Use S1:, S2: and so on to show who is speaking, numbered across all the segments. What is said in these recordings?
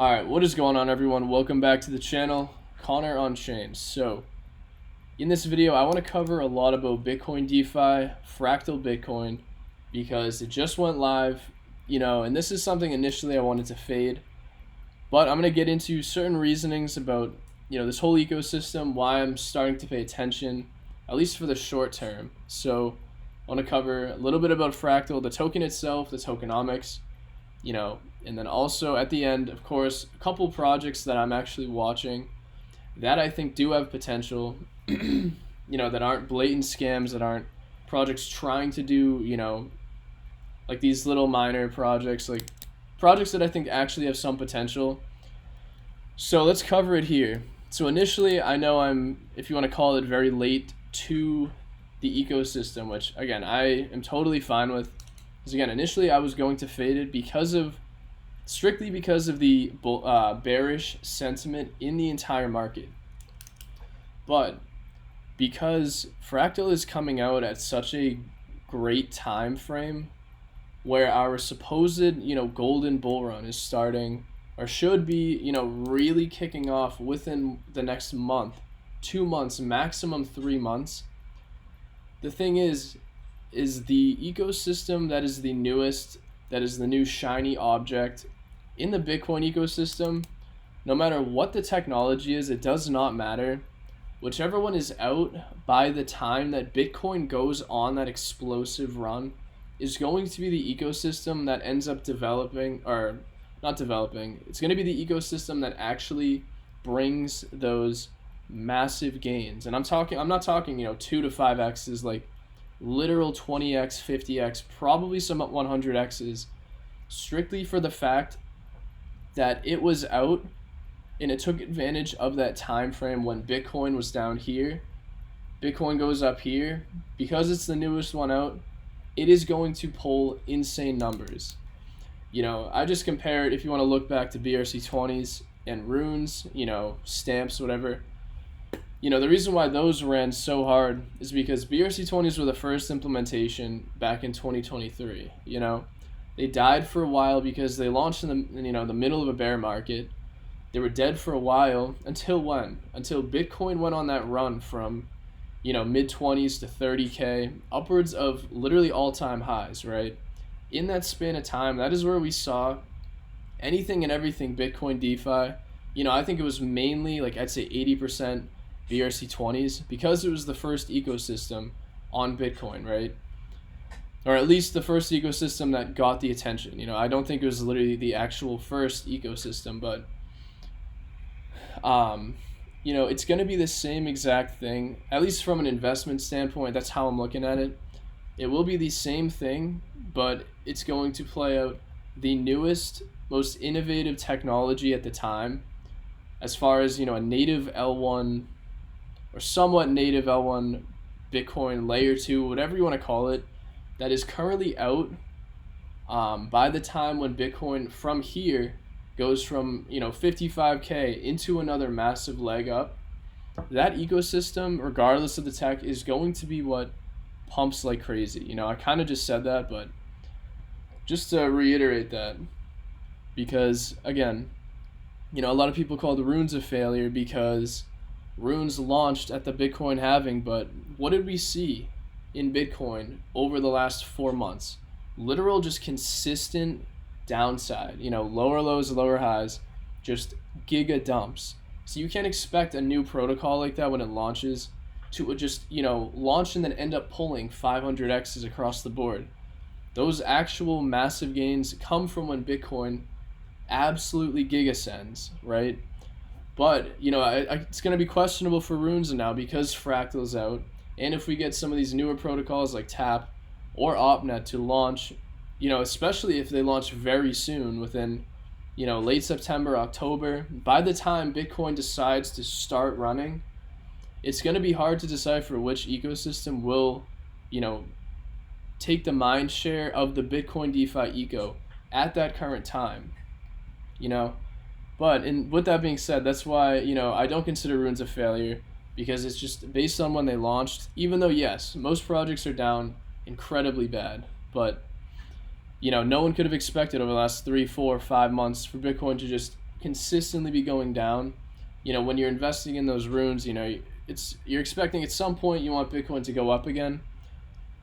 S1: Alright, what is going on, everyone? Welcome back to the channel, Connor on Chain. So, in this video, I want to cover a lot about Bitcoin DeFi, Fractal Bitcoin, because it just went live, and this is something initially I wanted to fade, but I'm going to get into certain reasonings about, this whole ecosystem, why I'm starting to pay attention, at least for the short term. So, I want to cover a little bit about Fractal, the token itself, the tokenomics, and then also at the end, of course, a couple projects that I'm actually watching that I think do have potential, that aren't blatant scams, that aren't projects trying to do, like these little minor projects, like projects that I think actually have some potential. So let's cover it here. So initially, I know I'm, if you want to call it, very late to the ecosystem, which again, I am totally fine with. Because again, initially I was going to fade it strictly because of the bearish sentiment in the entire market. But because Fractal is coming out at such a great time frame where our supposed, golden bull run is starting, or should be, really kicking off within the next month, 2 months, maximum 3 months. The thing is the ecosystem that is the newest, that is the new shiny object in the Bitcoin ecosystem. No matter what the technology is, it does not matter. Whichever one is out by the time that Bitcoin goes on that explosive run is going to be the ecosystem that ends up developing, or not developing, it's going to be the ecosystem that actually brings those massive gains. And I'm not talking 2 to 5x's, like literal 20x, 50x, probably some 100x's, strictly for the fact that it was out and it took advantage of that time frame when Bitcoin was down here. Bitcoin goes up here. Because it's the newest one out, it is going to pull insane numbers. I just compare it, if you want to look back to BRC20s and runes, stamps, whatever. The reason why those ran so hard is because BRC20s were the first implementation back in 2023. They died for a while because they launched in the middle of a bear market. They were dead for a while until when? Until Bitcoin went on that run from, mid-20s to 30K, upwards of literally all-time highs, right? In that span of time, that is where we saw anything and everything Bitcoin DeFi. I think it was mainly, like, I'd say 80% BRC20s, because it was the first ecosystem on Bitcoin, right? Or at least the first ecosystem that got the attention. I don't think it was literally the actual first ecosystem, but it's going to be the same exact thing, at least from an investment standpoint. That's how I'm looking at it. It will be the same thing, but it's going to play out the newest, most innovative technology at the time, as far as, a native L1 or somewhat native L1 Bitcoin layer 2, whatever you want to call it, that is currently out. By the time when Bitcoin from here goes from 55K into another massive leg up, that ecosystem, regardless of the tech, is going to be what pumps like crazy. I kind of just said that, but just to reiterate that, because again, a lot of people call the runes a failure because runes launched at the Bitcoin halving, but what did we see in Bitcoin over the last 4 months? Literal, just consistent downside, lower lows, lower highs, just giga dumps. So you can't expect a new protocol like that when it launches to just, launch and then end up pulling 500x's across the board. Those actual massive gains come from when Bitcoin absolutely gigasends, right? But, it's going to be questionable for runes now because Fractal's out. And if we get some of these newer protocols like TAP or OpNet to launch, especially if they launch very soon within, late September, October, by the time Bitcoin decides to start running, it's going to be hard to decipher which ecosystem will, take the mind share of the Bitcoin DeFi eco at that current time, But with that being said, that's why, I don't consider runes a failure, because it's just based on when they launched, even though, yes, most projects are down incredibly bad, but, no one could have expected over the last 3, 4, 5 months for Bitcoin to just consistently be going down. When you're investing in those runes, you're expecting at some point you want Bitcoin to go up again.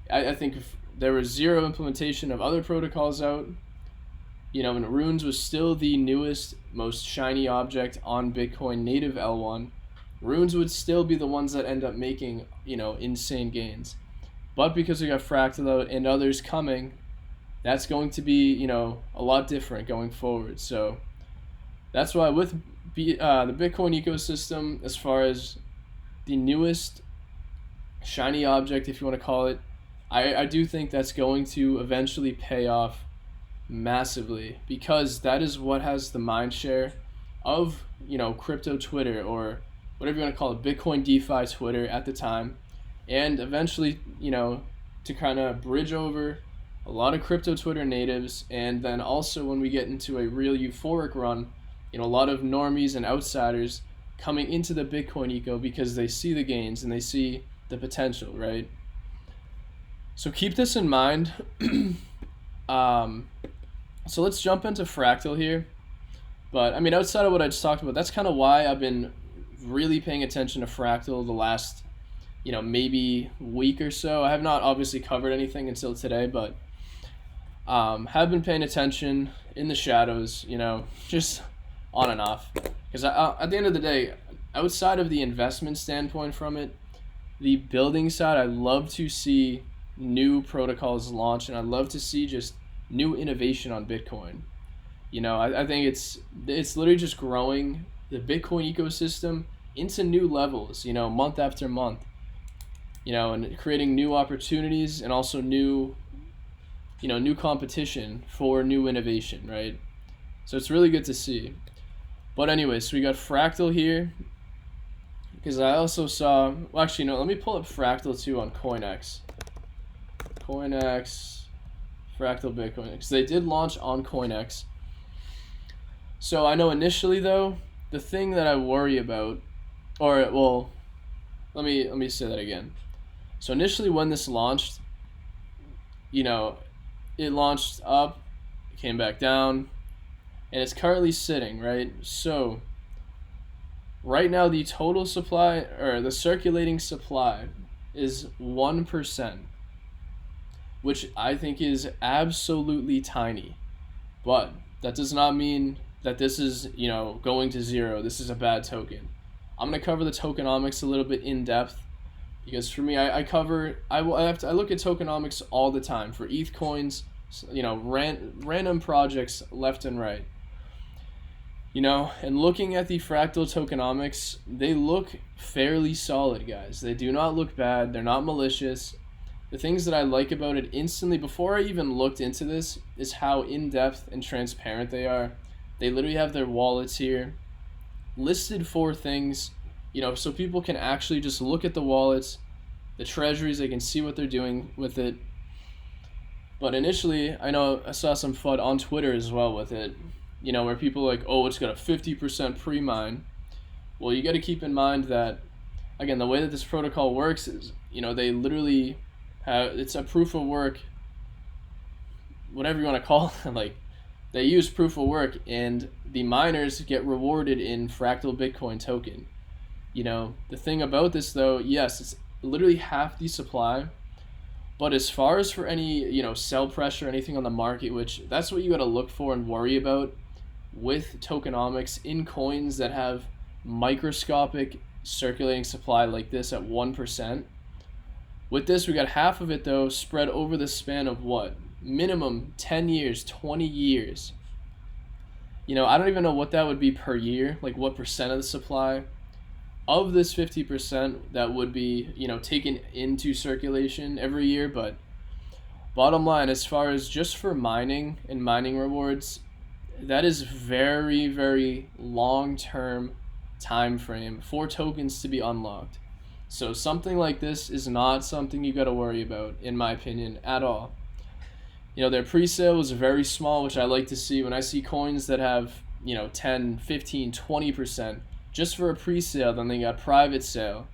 S1: I think if there was zero implementation of other protocols out, and runes was still the newest, most shiny object on Bitcoin native L1, runes would still be the ones that end up making, insane gains. But because we got Fractal out and others coming, that's going to be, a lot different going forward. So that's why with the Bitcoin ecosystem, as far as the newest shiny object, if you want to call it, I do think that's going to eventually pay off massively, because that is what has the mind share of, crypto Twitter, or whatever you want to call it, Bitcoin DeFi Twitter at the time. And eventually, to kind of bridge over a lot of crypto Twitter natives, and then also when we get into a real euphoric run, a lot of normies and outsiders coming into the Bitcoin eco because they see the gains and they see the potential, right? So keep this in mind. So let's jump into Fractal here. But outside of what I just talked about, that's kind of why I've been really paying attention to Fractal the last, maybe week or so. I have not obviously covered anything until today, but have been paying attention in the shadows, just on and off. Because at the end of the day, outside of the investment standpoint from it, the building side, I love to see new protocols launch, and I love to see just new innovation on Bitcoin. I think it's literally just growing the Bitcoin ecosystem into new levels, month after month, and creating new opportunities, and also new competition for new innovation, right? So it's really good to see. But anyway, so we got Fractal here, because I also saw, well, actually, no, let me pull up Fractal too on CoinX. Fractal Bitcoin, because they did launch on CoinX. So I know initially, though, the thing that I worry about, or, well, let me say that again. So initially when this launched, it launched up, came back down, and it's currently sitting, right? So right now the total supply, or the circulating supply, is 1%, which I think is absolutely tiny. But that does not mean that this is, going to zero. This is a bad token. I'm going to cover the tokenomics a little bit in depth, because for me, I look at tokenomics all the time for ETH coins, random projects left and right. And looking at the Fractal tokenomics, they look fairly solid, guys. They do not look bad. They're not malicious. The things that I like about it instantly, before I even looked into this, is how in-depth and transparent they are. They literally have their wallets here listed for things, so people can actually just look at the wallets, the treasuries, they can see what they're doing with it. But initially, I know I saw some FUD on Twitter as well with it, where people are like, oh, it's got a 50% pre-mine. Well, you got to keep in mind that, again, the way that this protocol works is, they literally have, it's a proof of work, whatever you want to call it, like, they use proof of work, and the miners get rewarded in Fractal Bitcoin token. The thing about this, though, yes, it's literally half the supply, but as far as for any, sell pressure, anything on the market, which that's what you got to look for and worry about with tokenomics in coins that have microscopic circulating supply like this at 1%. With this, we got half of it, though, spread over the span of what? Minimum 10 years, 20 years. I don't even know what that would be per year, like what percent of the supply of this 50% that would be, taken into circulation every year. But bottom line, as far as just for mining and mining rewards, that is very, very long-term time frame for tokens to be unlocked. So something like this is not something you got to worry about, in my opinion, at all. Their pre-sale was very small, which I like to see. When I see coins that have, 10, 15, 20% just for a pre-sale, then they got private sale,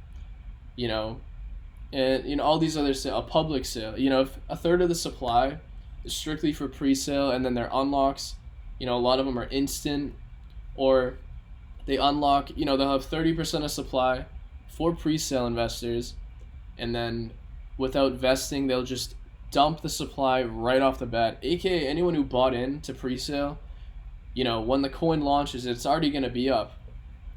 S1: and, all these other a public sale. If a third of the supply is strictly for pre-sale, and then their unlocks, a lot of them are instant, or they unlock, you know, they'll have 30% of supply for pre-sale investors, and then without vesting, they'll just dump the supply right off the bat. AKA anyone who bought in to pre-sale, you know, when the coin launches, it's already going to be up.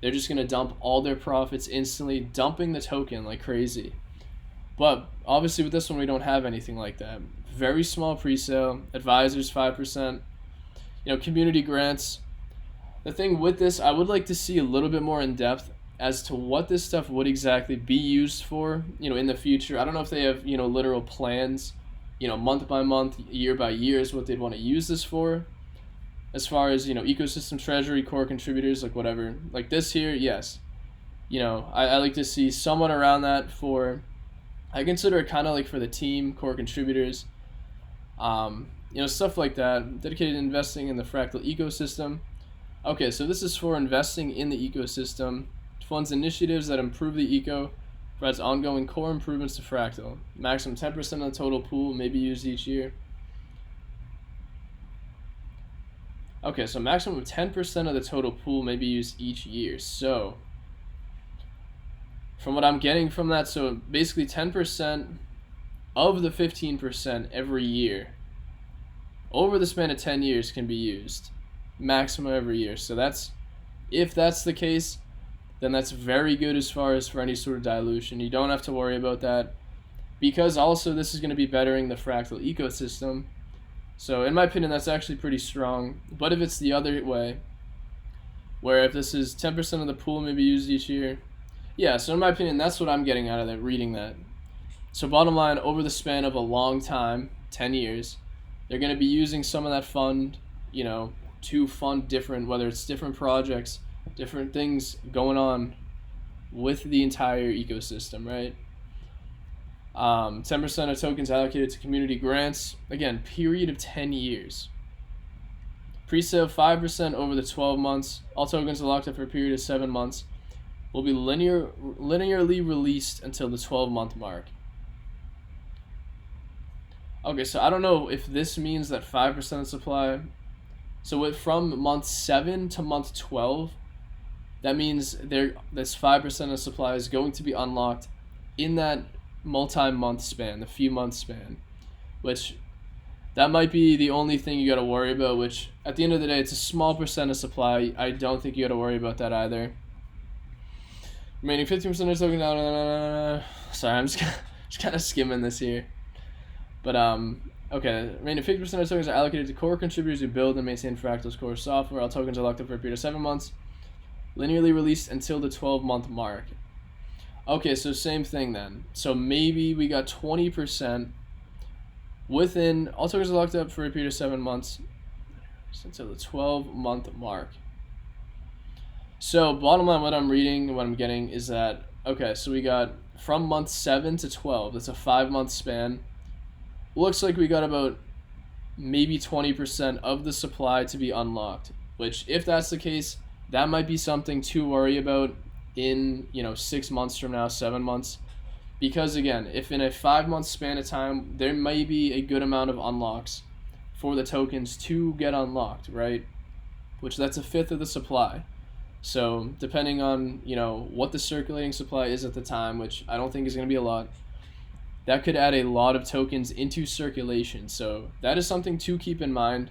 S1: They're just going to dump all their profits instantly, dumping the token like crazy. But obviously with this one, we don't have anything like that. Very small pre-sale, advisors 5%, you know, community grants. The thing with this, I would like to see a little bit more in depth as to what this stuff would exactly be used for, you know, in the future. I don't know if they have, you know, literal plans, you know, month by month, year by year is what they'd want to use this for. As far as, you know, ecosystem, treasury, core contributors, like whatever. Like this here, yes. You know, I like to see someone around that for, I consider it kind of like for the team, core contributors, you know, stuff like that. Dedicated investing in the Fractal ecosystem. Okay, so this is for investing in the ecosystem. Funds initiatives that improve the eco, provides ongoing core improvements to Fractal. Maximum 10% of the total pool may be used each year. Okay, so maximum of 10% of the total pool may be used each year. So, from what I'm getting from that, so basically 10% of the 15% every year over the span of 10 years can be used. Maximum every year. So that's, if that's the case, then that's very good as far as for any sort of dilution. You don't have to worry about that, because also this is going to be bettering the Fractal ecosystem. So in my opinion, that's actually pretty strong. But if it's the other way, where if this is 10% of the pool may be used each year, yeah, so in my opinion, that's what I'm getting out of that, reading that. So bottom line, over the span of a long time, 10 years, they're going to be using some of that fund, you know, to fund different, whether it's different projects, different things going on with the entire ecosystem, right? 10% of tokens allocated to community grants. Again, period of 10 years. Pre-sale 5% over the 12 months. All tokens are locked up for a period of 7 months. Will be linearly released until the 12-month mark. Okay, so I don't know if this means that 5% of supply. So from month 7 to month 12, that means this 5% of supply is going to be unlocked in that multi-month span, the few month span, which that might be the only thing you got to worry about, which at the end of the day, it's a small percent of supply. I don't think you got to worry about that either. Remaining 15% of tokens. Sorry, I'm just kind of skimming this here. But okay, remaining 50% of tokens are allocated to core contributors who build and maintain Fractal's core software. All tokens are locked up for a period of 7 months, linearly released until the 12-month mark. Okay, so same thing then. So maybe we got 20% within, all tokens are locked up for a period of 7 months until the 12-month mark. So bottom line, what I'm reading and what I'm getting is that, okay, so we got from month 7 to 12, that's a 5-month span. Looks like we got about maybe 20% of the supply to be unlocked, which if that's the case, that might be something to worry about in, you know, 6 months from now, 7 months. Because again, if in a 5-month span of time, there may be a good amount of unlocks for the tokens to get unlocked, right? Which that's a fifth of the supply. So depending on, you know, what the circulating supply is at the time, which I don't think is going to be a lot, that could add a lot of tokens into circulation. So that is something to keep in mind.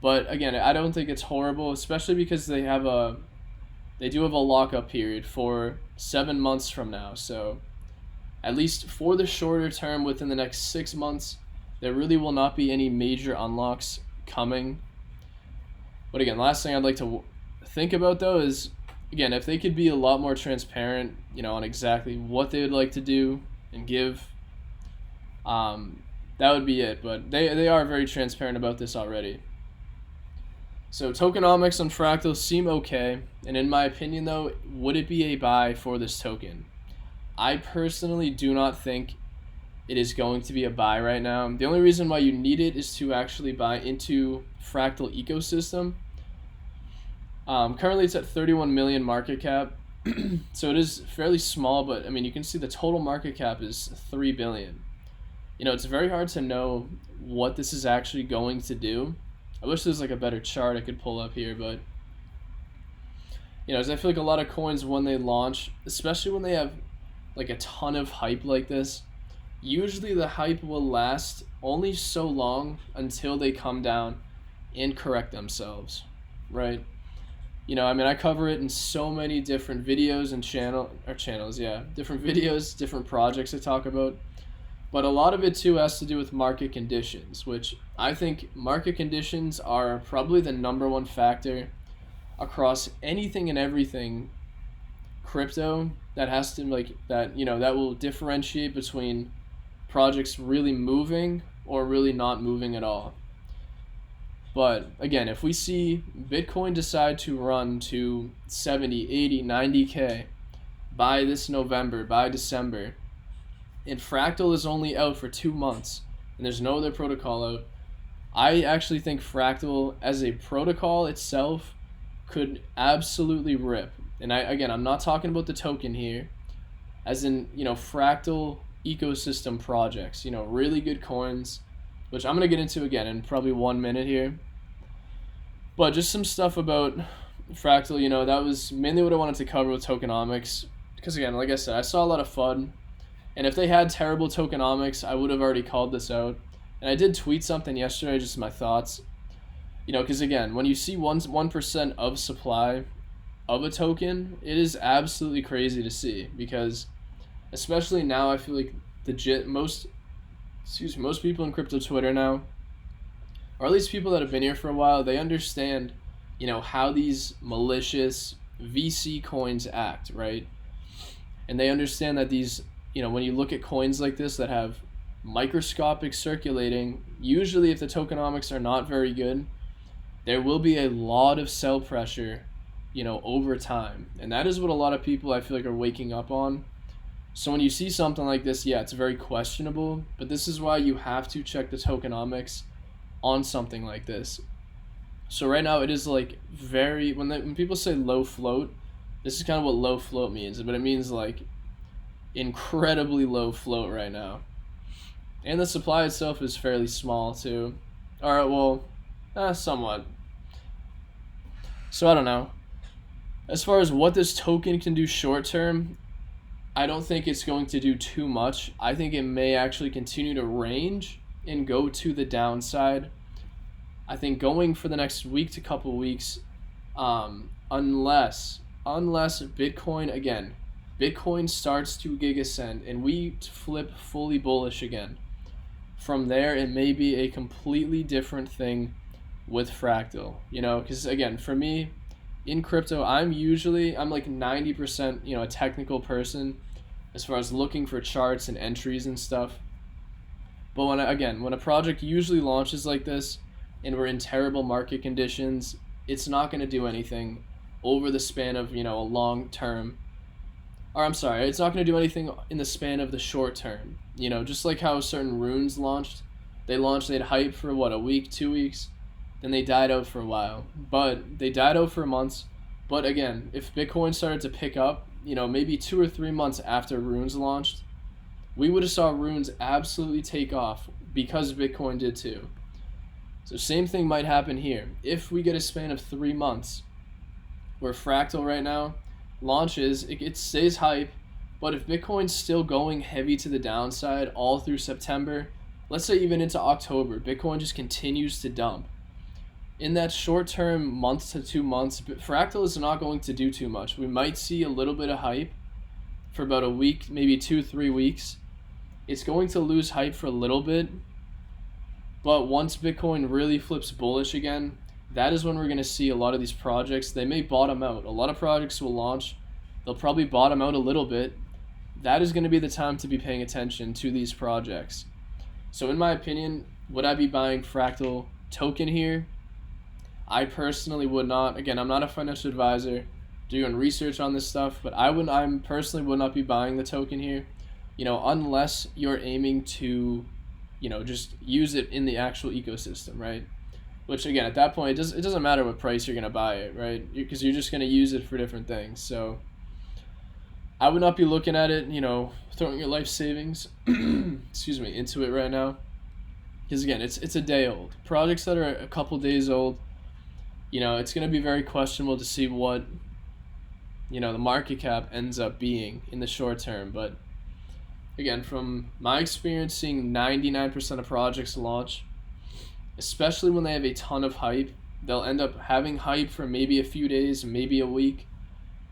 S1: But again, I don't think it's horrible, especially because they do have a lockup period for 7 months from now. So at least for the shorter term, within the next 6 months, there really will not be any major unlocks coming. But again, last thing I'd like to think about though is, again, if they could be a lot more transparent, you know, on exactly what they would like to do and give, that would be it. But they are very transparent about this already. So tokenomics on Fractal seem okay, and in my opinion though, would it be a buy for this token? I personally do not think it is going to be a buy right now. The only reason why you need it is to actually buy into Fractal ecosystem. Currently it's at 31 million market cap, so it is fairly small, but I mean, you can see the total market cap is 3 billion. You know, it's very hard to know what this is actually going to do. I wish there was like a better chart I could pull up here, but as I feel like a lot of coins when they launch, especially when they have like a ton of hype like this, usually the hype will last only so long until they come down and correct themselves, right? I cover it in so many different videos and channels, yeah, different videos, different projects I talk about. But a lot of it too has to do with market conditions, which I think market conditions are probably the number one factor across anything and everything crypto that has to that will differentiate between projects really moving or really not moving at all. But again, if we see Bitcoin decide to run to 70, 80, 90K by this November, by December, and Fractal is only out for 2 months, and there's no other protocol out, I actually think Fractal as a protocol itself could absolutely rip. And I'm not talking about the token here, as in, Fractal ecosystem projects, really good coins, which I'm going to get into again in probably 1 minute here. But just some stuff about Fractal, that was mainly what I wanted to cover with tokenomics. Because again, like I said, I saw a lot of FUD. And if they had terrible tokenomics, I would have already called this out. And I did tweet something yesterday, just my thoughts. Because again, when you see 1% of supply of a token, it is absolutely crazy to see. Because especially now, I feel like most people in crypto Twitter now, or at least people that have been here for a while, they understand, how these malicious VC coins act, right? And they understand that these, when you look at coins like this that have microscopic circulating, usually if the tokenomics are not very good, there will be a lot of sell pressure, over time. And that is what a lot of people I feel like are waking up on. So when you see something like this, yeah, it's very questionable, but this is why you have to check the tokenomics on something like this. So right now it is like when people say low float, this is kind of what low float means, but it means like incredibly low float right now. And the supply itself is fairly small too. Alright, well, somewhat. So I don't know. As far as what this token can do short term, I don't think it's going to do too much. I think it may actually continue to range and go to the downside. I think going for the next week to couple weeks, unless Bitcoin starts to gig ascend and we flip fully bullish again. From there, it may be a completely different thing with Fractal, because again, for me, in crypto, I'm like 90%, a technical person as far as looking for charts and entries and stuff. But when a project usually launches like this and we're in terrible market conditions, it's not going to do anything over the span of, a long term. Or I'm sorry, it's not going to do anything in the span of the short term. Just like how certain runes launched. They had hype for a week, 2 weeks, then they died out for a while. But they died out for months. But again, if Bitcoin started to pick up, maybe 2 or 3 months after runes launched, we would have saw runes absolutely take off because Bitcoin did too. So same thing might happen here. If we get a span of 3 months where Fractal right now launches, it stays hype, but if Bitcoin's still going heavy to the downside all through September, let's say even into October, Bitcoin just continues to dump. In that short term, month to 2 months, Fractal is not going to do too much. We might see a little bit of hype for about a week, maybe 2-3 weeks. It's going to lose hype for a little bit, but once Bitcoin really flips bullish again, that is when we're going to see a lot of these projects. They may bottom out. A lot of projects will launch. They'll probably bottom out a little bit. That is going to be the time to be paying attention to these projects. So in my opinion, would I be buying Fractal token here? I personally would not. Again, I'm not a financial advisor doing research on this stuff, but I personally would not be buying the token here, unless you're aiming to, just use it in the actual ecosystem, right? Which again, at that point, it doesn't matter what price you're gonna buy it, right? Because you're just gonna use it for different things. So I would not be looking at it, throwing your life savings, into it right now. Because again, it's a day old. Projects that are a couple days old, it's gonna be very questionable to see what the market cap ends up being in the short term. But again, from my experience seeing 99% of projects launch, especially when they have a ton of hype, they'll end up having hype for maybe a few days, maybe a week,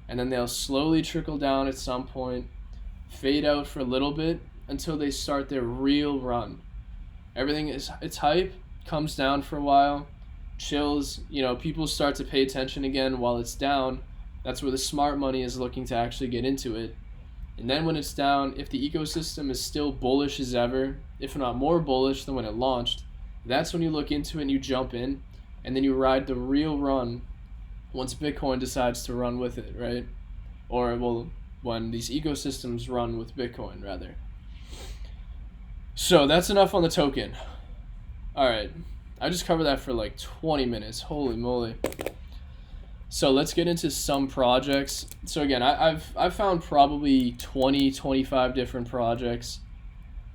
S1: and then they'll slowly trickle down at some point, fade out for a little bit until they start their real run. It's hype, comes down for a while, chills, people start to pay attention again while it's down. That's where the smart money is looking to actually get into it. And then when it's down, if the ecosystem is still bullish as ever, if not more bullish than when it launched, that's when you look into it and you jump in, and then you ride the real run once Bitcoin decides to run with it, right? Or, well, when these ecosystems run with Bitcoin, rather. So that's enough on the token. All right, I just covered that for like 20 minutes. Holy moly. So let's get into some projects. So again, I've found probably 25 different projects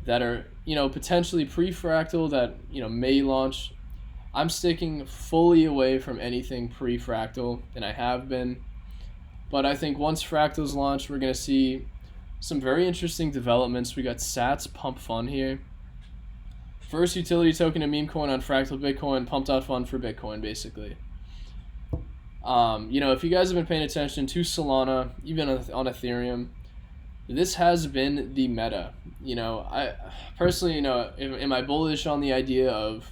S1: that are, potentially pre-fractal that, may launch. I'm sticking fully away from anything pre-fractal, and I have been. But I think once fractals launch, we're going to see some very interesting developments. We got Sats Pump Fun here. First utility token and meme coin on Fractal Bitcoin, pumped out fun for Bitcoin, basically. If you guys have been paying attention to Solana, even on Ethereum, this has been the meta. I personally, am I bullish on the idea of,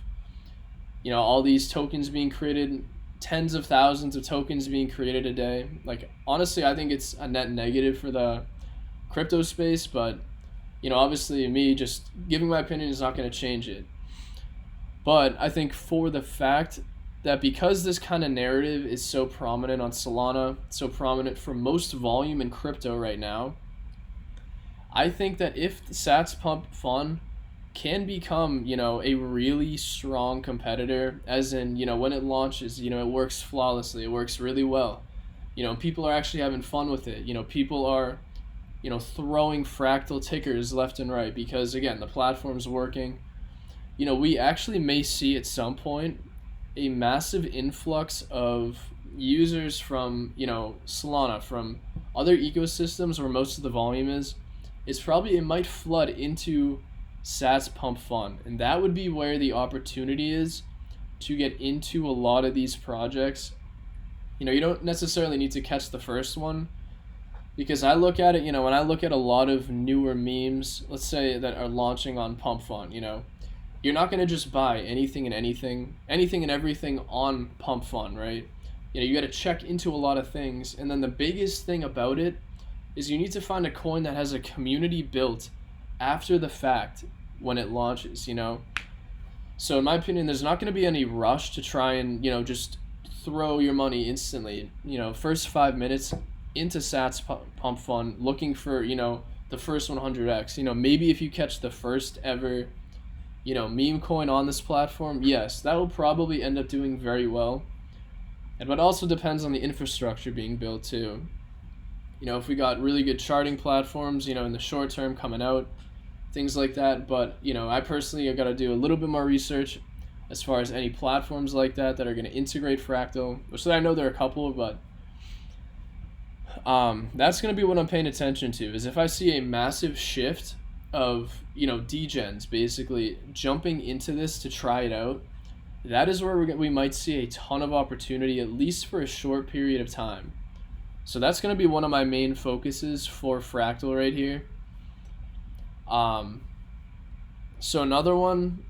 S1: all these tokens being created, tens of thousands of tokens being created a day? Like, honestly, I think it's a net negative for the crypto space, but, obviously me just giving my opinion is not going to change it. But I think for the fact that because this kind of narrative is so prominent on Solana, so prominent for most volume in crypto right now, I think that if the Sats Pump Fun can become, a really strong competitor, as in, when it launches, it works flawlessly, it works really well. People are actually having fun with it. People are, throwing fractal tickers left and right because, again, the platform's working. We actually may see at some point a massive influx of users from, Solana, from other ecosystems where most of the volume is. It might flood into Sats Pump Fun, and that would be where the opportunity is to get into a lot of these projects. You don't necessarily need to catch the first one, because I look at it, when I look at a lot of newer memes, let's say, that are launching on Pump Fun, you're not going to just buy anything and everything on Pump Fun, right? You got to check into a lot of things, and then the biggest thing about it is you need to find a coin that has a community built after the fact when it launches, So in my opinion, there's not going to be any rush to try and, just throw your money instantly. First 5 minutes into Sats Pump Fun, looking for, the first 100x. Maybe if you catch the first ever, meme coin on this platform, yes, that will probably end up doing very well. But it also depends on the infrastructure being built too. If we got really good charting platforms, in the short term coming out, things like that. But, I personally have got to do a little bit more research as far as any platforms like that are going to integrate Fractal, which I know there are a couple, but that's going to be what I'm paying attention to, is if I see a massive shift of, degens basically jumping into this to try it out, that is where we might see a ton of opportunity, at least for a short period of time. So that's going to be one of my main focuses for Fractal right here. So another one,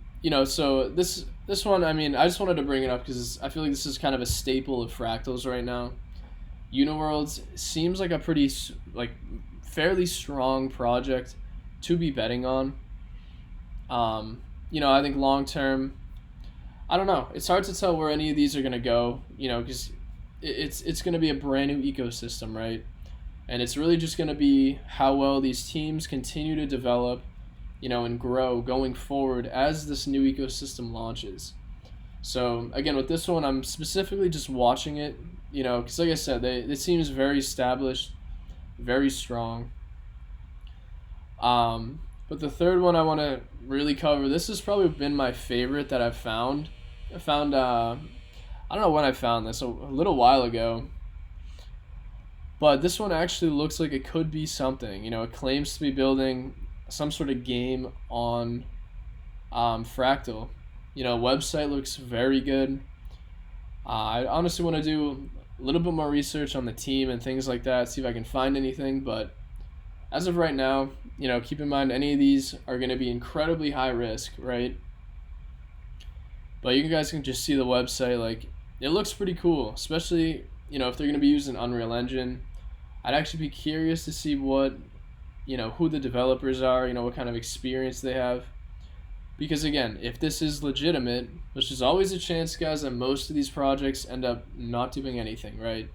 S1: so this one, I just wanted to bring it up because I feel like this is kind of a staple of Fractals right now. Uniworlds seems like a pretty, fairly strong project to be betting on. I think long term, I don't know. It's hard to tell where any of these are going to go, because it's going to be a brand new ecosystem, right? And it's really just going to be how well these teams continue to develop, and grow going forward as this new ecosystem launches. So again, with this one, I'm specifically just watching it, because like I said, it seems very established, very strong. But the third one I want to really cover, this has probably been my favorite that I've found. I found, I don't know when I found this, a little while ago. But this one actually looks like it could be something. It claims to be building some sort of game on Fractal. Website looks very good. I honestly want to do a little bit more research on the team and things like that, see if I can find anything. But as of right now, keep in mind any of these are going to be incredibly high risk, right? But you guys can just see the website. Like, it looks pretty cool, especially, if they're going to be using Unreal Engine. I'd actually be curious to see what, who the developers are, what kind of experience they have. Because again, if this is legitimate, which is always a chance, guys, that most of these projects end up not doing anything, right?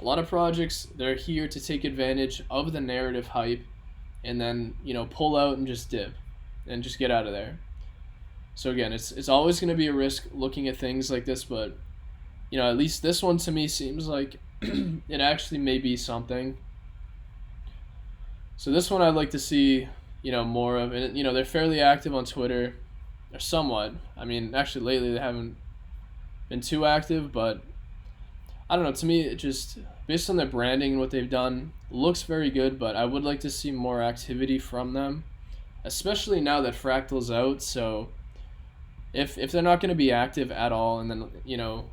S1: A lot of projects, they're here to take advantage of the narrative hype and then, pull out and just dip and just get out of there. So again, it's always going to be a risk looking at things like this, but, at least this one to me seems like it actually may be something. So this one I'd like to see, more of. And, they're fairly active on Twitter, or somewhat. I mean, actually lately they haven't been too active, but I don't know. To me, it just, based on their branding and what they've done, looks very good, but I would like to see more activity from them, especially now that Fractal's out. So if they're not going to be active at all, and then,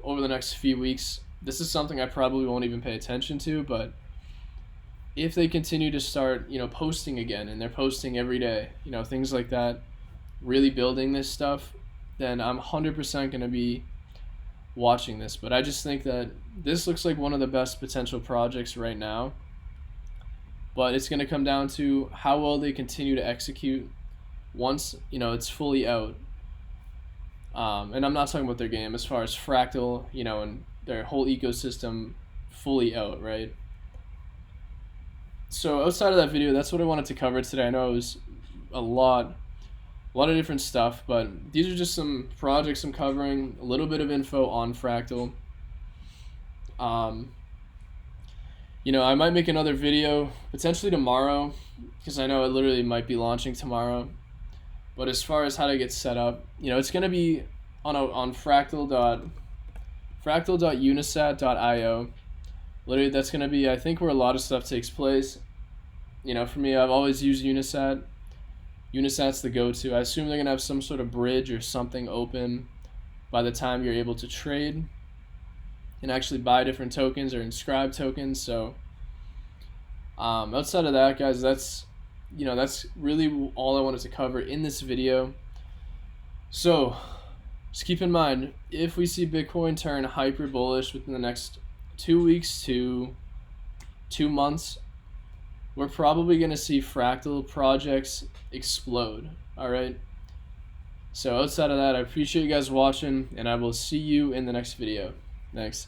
S1: over the next few weeks, this is something I probably won't even pay attention to, but if they continue to start, posting again, and they're posting every day, things like that, really building this stuff, then I'm 100% going to be watching this. But I just think that this looks like one of the best potential projects right now. But it's going to come down to how well they continue to execute once, it's fully out. And I'm not talking about their game, as far as Fractal, and their whole ecosystem fully out, right? So outside of that video, that's what I wanted to cover today. I know it was a lot of different stuff, but these are just some projects I'm covering, a little bit of info on Fractal. I might make another video potentially tomorrow, because I know it literally might be launching tomorrow. But as far as how to get set up, it's going to be on fractal.unisat.io. Literally, that's going to be, I think, where a lot of stuff takes place. For me, I've always used Unisat. Unisat's the go-to. I assume they're going to have some sort of bridge or something open by the time you're able to trade and actually buy different tokens or inscribe tokens. So outside of that, guys, that's really all I wanted to cover in this video. So just keep in mind, if we see Bitcoin turn hyper bullish within the next 2 weeks to 2 months, we're probably going to see Fractal projects explode. All right. So outside of that, I appreciate you guys watching, and I will see you in the next video. Thanks.